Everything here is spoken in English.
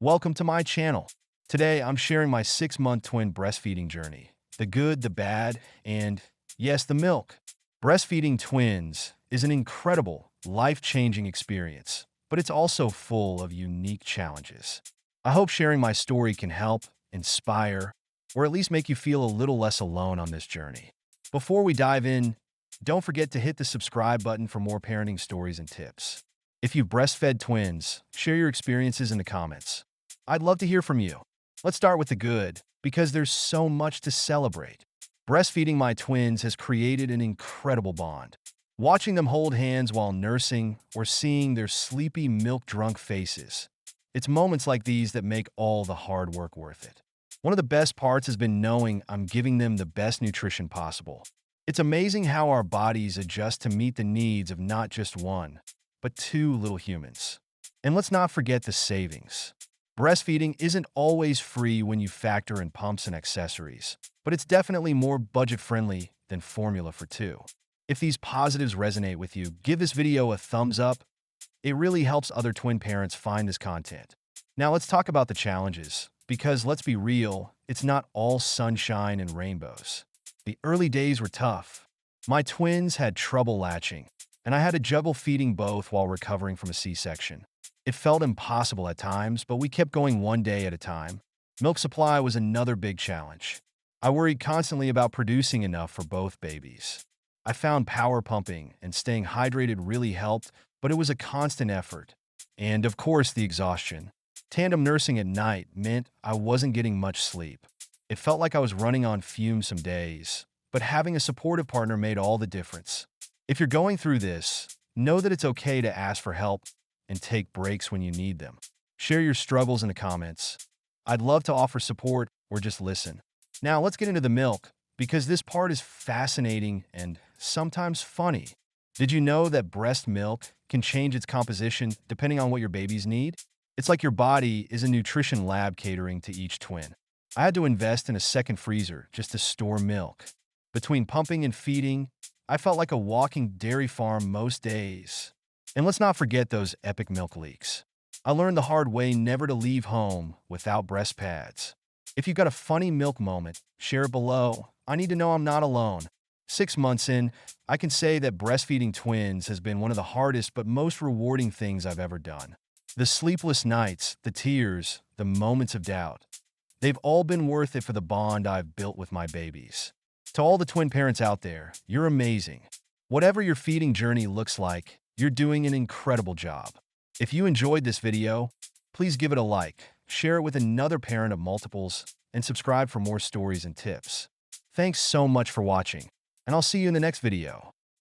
Welcome to my channel. Today, I'm sharing my 6-month twin breastfeeding journey. The good, the bad, and yes, the milk. Breastfeeding twins is an incredible, life-changing experience, but it's also full of unique challenges. I hope sharing my story can help, inspire, or at least make you feel a little less alone on this journey. Before we dive in, don't forget to hit the subscribe button for more parenting stories and tips. If you've breastfed twins, share your experiences in the comments. I'd love to hear from you. Let's start with the good, because there's so much to celebrate. Breastfeeding my twins has created an incredible bond. Watching them hold hands while nursing or seeing their sleepy, milk-drunk faces. It's moments like these that make all the hard work worth it. One of the best parts has been knowing I'm giving them the best nutrition possible. It's amazing how our bodies adjust to meet the needs of not just one, but two little humans. And let's not forget the savings. Breastfeeding isn't always free when you factor in pumps and accessories, but it's definitely more budget-friendly than formula for two. If these positives resonate with you, give this video a thumbs up. It really helps other twin parents find this content. Now let's talk about the challenges, because let's be real, it's not all sunshine and rainbows. The early days were tough. My twins had trouble latching, and I had to juggle feeding both while recovering from a C-section. It felt impossible at times, but we kept going one day at a time. Milk supply was another big challenge. I worried constantly about producing enough for both babies. I found power pumping and staying hydrated really helped, but it was a constant effort. And of course, the exhaustion. Tandem nursing at night meant I wasn't getting much sleep. It felt like I was running on fumes some days, but having a supportive partner made all the difference. If you're going through this, know that it's okay to ask for help and take breaks when you need them. Share your struggles in the comments. I'd love to offer support or just listen. Now let's get into the milk, because this part is fascinating and sometimes funny. Did you know that breast milk can change its composition depending on what your babies need? It's like your body is a nutrition lab catering to each twin. I had to invest in a second freezer just to store milk. Between pumping and feeding, I felt like a walking dairy farm most days. And let's not forget those epic milk leaks. I learned the hard way never to leave home without breast pads. If you got a funny milk moment, share it below. I need to know I'm not alone. 6 months in, I can say that breastfeeding twins has been one of the hardest but most rewarding things I've ever done. The sleepless nights, the tears, the moments of doubt. They've all been worth it for the bond I've built with my babies. To all the twin parents out there, you're amazing. Whatever your feeding journey looks like, you're doing an incredible job. If you enjoyed this video, please give it a like, share it with another parent of multiples, and subscribe for more stories and tips. Thanks so much for watching, and I'll see you in the next video.